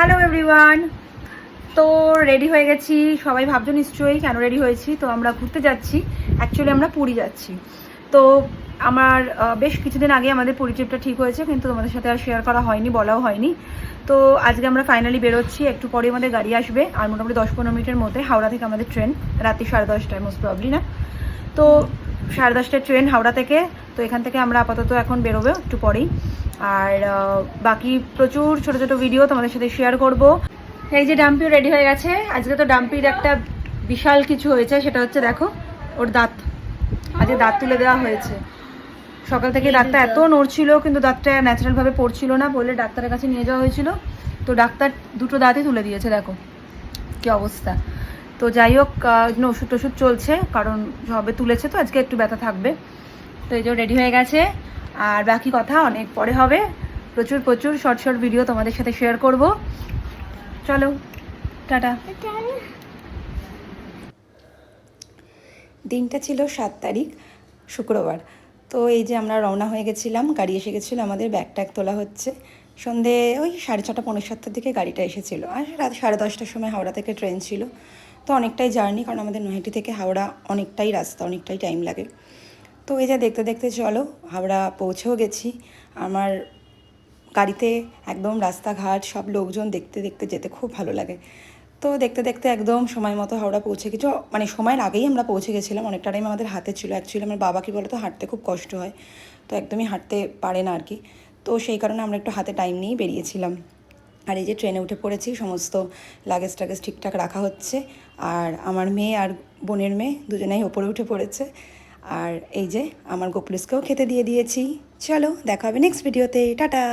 Hello everyone. তো ready হয়ে গেছি। সবাই ভাবছো নিশ্চয়ই কেন রেডি হয়েছি। তো আমরা ঘুরতে যাচ্ছি, অ্যাকচুয়ালি আমরা পুরী যাচ্ছি। তো আমার বেশ কিছুদিন আগে আমাদের পুরী ট্রিপটা ঠিক হয়েছে, কিন্তু তোমাদের সাথে আর শেয়ার করা হয়নি, বলাও হয়নি। তো আজকে আমরা ফাইনালি বেরোচ্ছি, একটু পরে আমাদের গাড়ি আসবে, আর মোটামুটি 10-15 মিনিটের মধ্যে হাওড়া থেকে আমাদের ট্রেন, রাত্রি 10:30টায় মোস্ট প্রবলি না। তো 10:30টায় ট্রেন হাওড়া থেকে। তো এখান থেকে আমরা আপাতত এখন বেরোবো একটু পরেই। আর বাকি প্রচুর ছোট ছোট ভিডিও তোমাদের সাথে শেয়ার করব। এই যে ডাম্পিও রেডি হয়ে গেছে। আজকে তো ডাম্পির একটা বিশাল কিছু হয়েছে, সেটা হচ্ছে দেখো ওর দাঁত, আজকে দাঁত তুলে দেওয়া হয়েছে। সকাল থেকে দাঁতটা এত নড়ছিল, কিন্তু দাঁতটা ন্যাচারালভাবে পড়ছিল না বলে ডাক্তারের কাছে নিয়ে যাওয়া হয়েছিল। তো ডাক্তার দুটো দাঁতই তুলে দিয়েছে, দেখো কি অবস্থা। তো যাই হোক, ওষুধ টষুধ চলছে, কারণ সবে তুলেছে তো আজকে একটু ব্যথা থাকবে। তো এই যে রেডি হয়ে গেছে, আর বাকি কথা অনেক পরে হবে। প্রচুর প্রচুর শর্ট শর্ট ভিডিও তোমাদের সাথে শেয়ার করব। চলো, টাটা। দিনটা ছিল 7 তারিখ, শুক্রবার। তো এই যে আমরা রওনা হয়ে গেছিলাম, গাড়ি এসে গেছিলো আমাদের, ব্যাগ ট্যাগ তোলা হচ্ছে। সন্ধে ওই 6:30 পৌনে 7টার দিকে গাড়িটা এসেছিলো, আর রাত 10:30টার সময় হাওড়া থেকে ট্রেন ছিল। তো অনেকটাই জার্নি, কারণ আমাদের নৈহাটি থেকে হাওড়া অনেকটাই রাস্তা, অনেকটাই টাইম লাগে। তো এই যে দেখতে দেখতে চলো হাওড়া পৌঁছেও গেছি। আমার গাড়িতে একদম রাস্তাঘাট সব লোকজন দেখতে দেখতে যেতে খুব ভালো লাগে। তো দেখতে দেখতে একদম সময় মতো হাওড়া পৌঁছে গেছি, মানে সময়ের আগেই আমরা পৌঁছে গেছিলাম। অনেকটা টাইম আমাদের হাতে ছিল। অ্যাকচুয়ালি আমার বাবা কি বলতো, হাঁটতে খুব কষ্ট হয়, তো একদমই হাঁটতে পারে না আর কি। তো সেই কারণে আমরা একটু হাতে টাইম নিয়েই বেরিয়েছিলাম। আর এই যে ট্রেনে উঠে পড়েছি, সমস্ত লাগেজ টাগেজ ঠিকঠাক রাখা হচ্ছে। আর আমার মেয়ে আর বোনের মেয়ে দুজনেই ওপরে উঠে পড়েছে। আর এই যে আমার গোপুলিসকেও খেতে দিয়ে দিয়েছি। চলো দেখা হবে নেক্সট ভিডিওতে, টাটা।